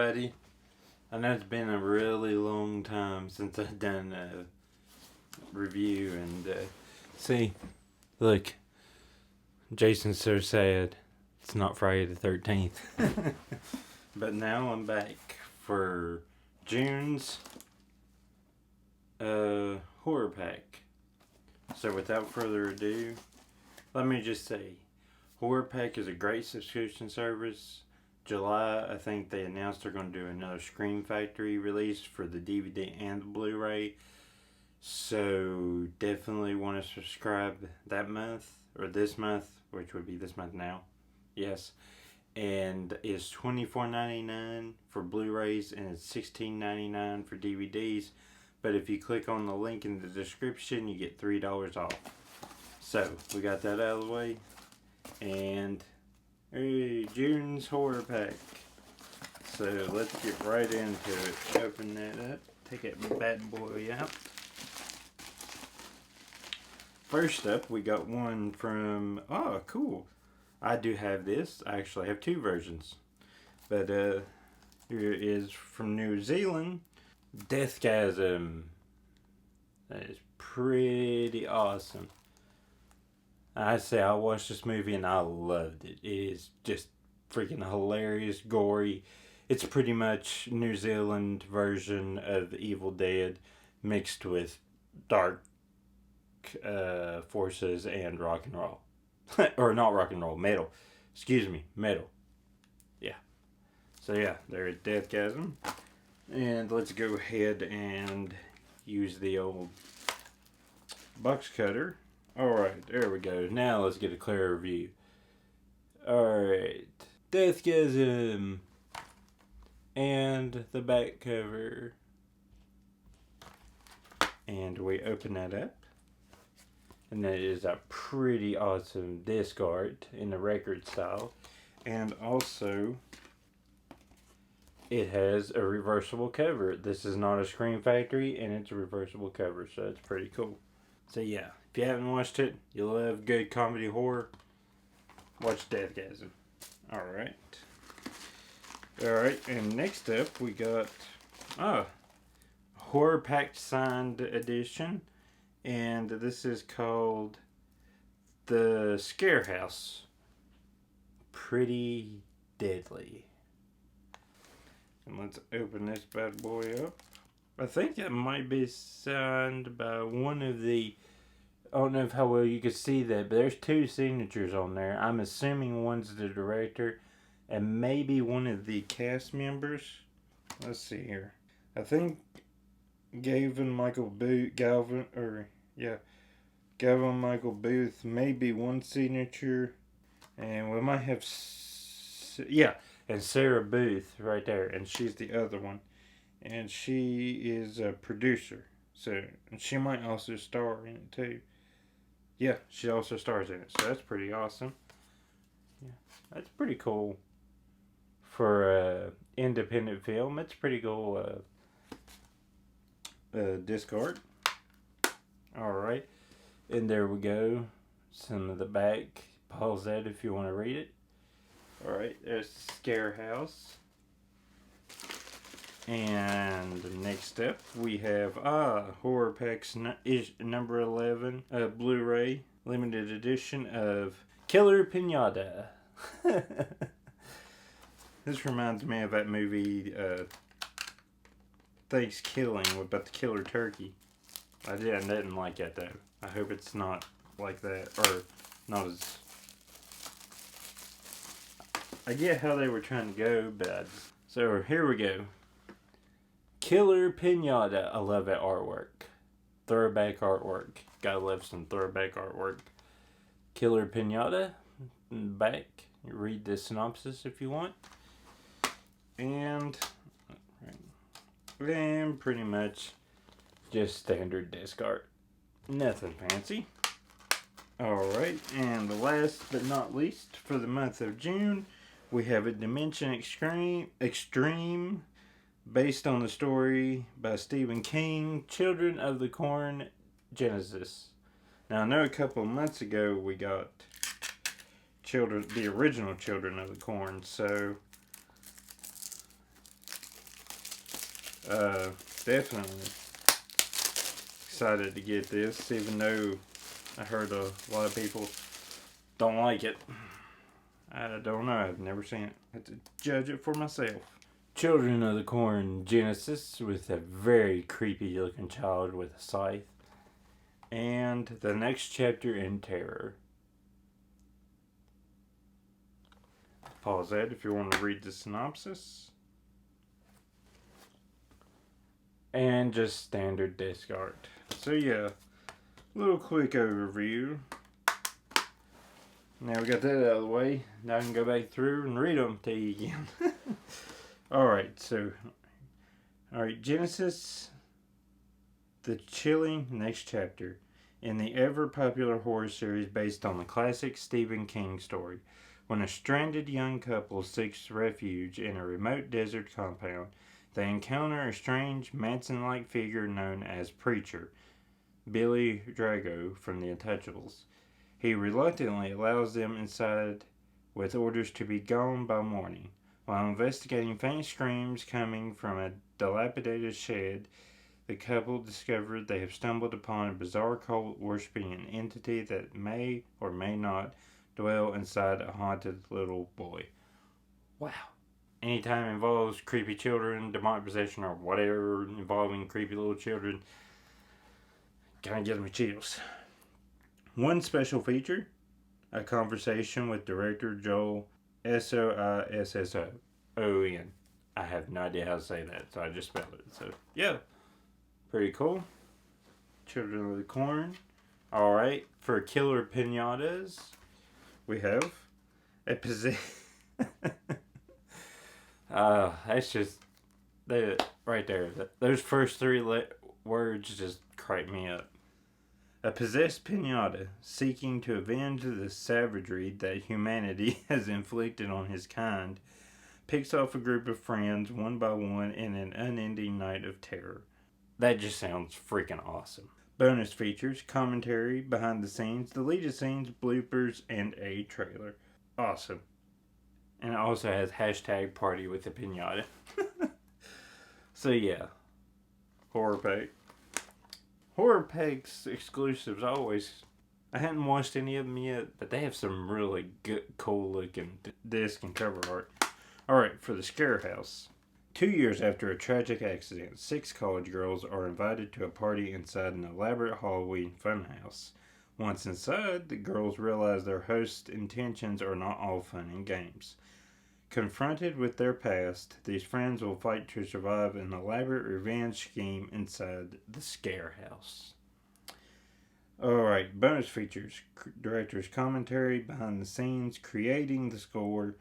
everybody. I know it's been a really long time since I've done a review, and see, look, Jason's so sad. It's not Friday the 13th. But now I'm back for June's horror pack. So without further ado, let me just say, Horror Pack is a great subscription service. July, I think they announced they're going to do another Scream Factory release for the DVD and the Blu-ray. So definitely want to subscribe that month, or this month, which would be this month now. Yes. And it's $24.99 for Blu-rays and it's $16.99 for DVDs. But if you click on the link in the description, you get $3 off. So we got that out of the way. And hey, June's horror pack. So let's get right into it. Open that up. Take that bad boy out. First up, we got one from, oh, cool. I do have this. I actually have two versions. But here is from New Zealand. Deathgasm. That is pretty awesome. I say I watched this movie and I loved it. It is just freaking hilarious, gory. It's pretty much New Zealand version of Evil Dead mixed with dark forces and rock and roll. Or not rock and roll, metal. Excuse me, metal. Yeah. So yeah, there's Deathgasm. And let's go ahead and use the old box cutter. Alright, there we go. Now let's get a clearer view. Alright. Deathgasm. And the back cover. And we open that up. And that is a pretty awesome disc art in the record style. And also, it has a reversible cover. This is not a Scream Factory, and it's a reversible cover, so it's pretty cool. So yeah, if you haven't watched it, you love good comedy horror, watch Deathgasm. Alright. Alright, and next up we got Horror Pack Signed Edition. And this is called The Scare House. Pretty deadly. And let's open this bad boy up. I think that might be signed by one of the... I don't know how well you can see that, but there's two signatures on there. I'm assuming one's the director and maybe one of the cast members. Let's see here. I think Gavin Michael Michael Booth may be one signature. And we might have... and Sarah Booth right there, and she's the other one, and she is a producer, so and she might also star in it too. Yeah, she also stars in it, so that's pretty awesome. Yeah, that's pretty cool for independent film. It's pretty cool disc art. All right, and there we go. Some of the back. Pause that if you want to read it. Alright, there's Scare House. And next up we have Horror Packs number 11 Blu-ray limited edition of Killer Pinata. This reminds me of that movie Thanksgiving about the killer turkey. I didn't like that though. I hope it's not like that, or not as... I get how they were trying to go, but... So, here we go. Killer Pinata. I love that artwork. Throwback artwork. Gotta love some throwback artwork. Killer Pinata. Back. You read the synopsis if you want. And pretty much just standard disc art. Nothing fancy. Alright, and the last but not least for the month of June, we have a Dimension Extreme based on the story by Stephen King, Children of the Corn Genesis. Now I know a couple of months ago we got the original Children of the Corn, so Definitely excited to get this, even though I heard a lot of people don't like it. I don't know. I've never seen it. I have to judge it for myself. Children of the Corn Genesis with a very creepy looking child with a scythe. And the next chapter in Terror. Pause that if you want to read the synopsis. And just standard desk art. So yeah, little quick overview. Now we got that out of the way. Now I can go back through and read them to you again. Alright, Genesis, the chilling next chapter in the ever popular horror series based on the classic Stephen King story. When a stranded young couple seeks refuge in a remote desert compound, they encounter a strange Manson-like figure known as Preacher, Billy Drago from The Untouchables. He reluctantly allows them inside with orders to be gone by morning. While investigating faint screams coming from a dilapidated shed, the couple discovered they have stumbled upon a bizarre cult worshipping an entity that may or may not dwell inside a haunted little boy. Wow. Anytime it involves creepy children, demonic possession, or whatever involving creepy little children, kind of gives me chills. One special feature, a conversation with director Joel Soisson. I have no idea how to say that, so I just spelled it. So, yeah. Pretty cool. Children of the Corn. Alright, for killer pinatas, we have a position. That's just right there. Those first three words just crack me up. A possessed pinata seeking to avenge the savagery that humanity has inflicted on his kind picks off a group of friends one by one in an unending night of terror. That just sounds freaking awesome. Bonus features, commentary, behind the scenes, deleted scenes, bloopers, and a trailer. Awesome. And it also has hashtag party with the pinata. So yeah. Horror Pack. Horror Pack's exclusives always. I hadn't watched any of them yet, but they have some really good, cool looking disc and cover art. Alright, for the Scare House. 2 years after a tragic accident, 6 college girls are invited to a party inside an elaborate Halloween funhouse. Once inside, the girls realize their host's intentions are not all fun and games. Confronted with their past, these friends will fight to survive an elaborate revenge scheme inside the Scare House. Alright, bonus features, director's commentary, behind the scenes, creating the score,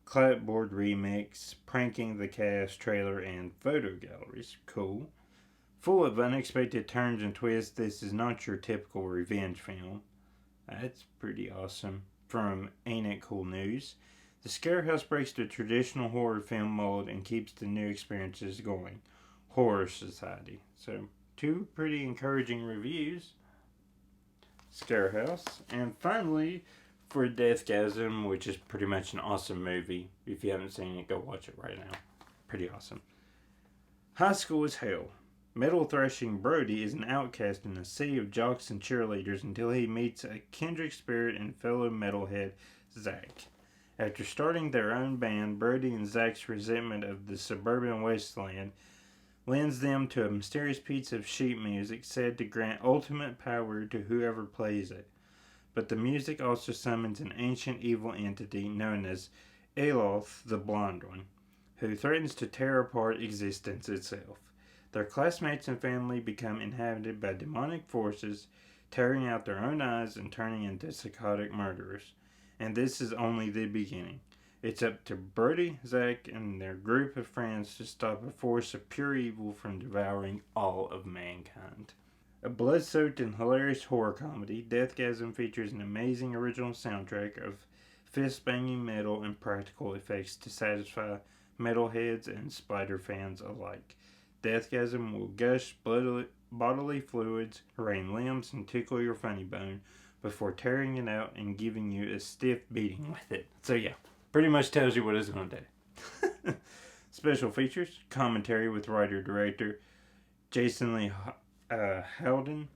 clapboard remix, pranking the cast, trailer, and photo galleries. Cool. Full of unexpected turns and twists, this is not your typical revenge film. That's pretty awesome. From Ain't It Cool News. The Scare House breaks the traditional horror film mold and keeps the new experiences going. Horror Society. So, 2 pretty encouraging reviews. Scare House. And finally, for Deathgasm, which is pretty much an awesome movie. If you haven't seen it, go watch it right now. Pretty awesome. High School is Hell. Metal thrashing Brody is an outcast in a sea of jocks and cheerleaders until he meets a kindred spirit and fellow metalhead, Zach. After starting their own band, Brody and Zach's resentment of the suburban wasteland lends them to a mysterious piece of sheet music said to grant ultimate power to whoever plays it. But the music also summons an ancient evil entity known as Aloth the Blonde One, who threatens to tear apart existence itself. Their classmates and family become inhabited by demonic forces, tearing out their own eyes and turning into psychotic murderers. And this is only the beginning. It's up to Brody, Zach, and their group of friends to stop a force of pure evil from devouring all of mankind. A blood-soaked and hilarious horror comedy, Deathgasm features an amazing original soundtrack of fist-banging metal and practical effects to satisfy metalheads and spider fans alike. Deathgasm will gush bodily fluids, rain limbs, and tickle your funny bone before tearing it out and giving you a stiff beating with it. So yeah, pretty much tells you what it's going to do. Special features, commentary with writer-director Jason Lee Howden,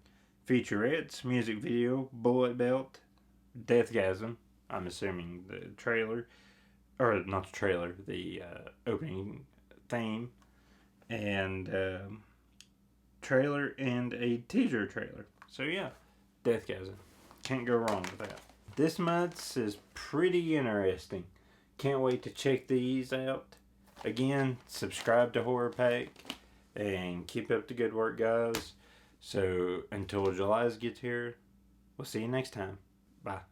featurettes, music video, Bullet Belt, Deathgasm, I'm assuming the trailer, or not the trailer, the opening theme, and trailer and a teaser trailer. So yeah, Deathgasm. Can't go wrong with that. This month's is pretty interesting. Can't wait to check these out. Again, subscribe to Horror Pack and keep up the good work, guys. So until July's gets here, we'll see you next time. Bye.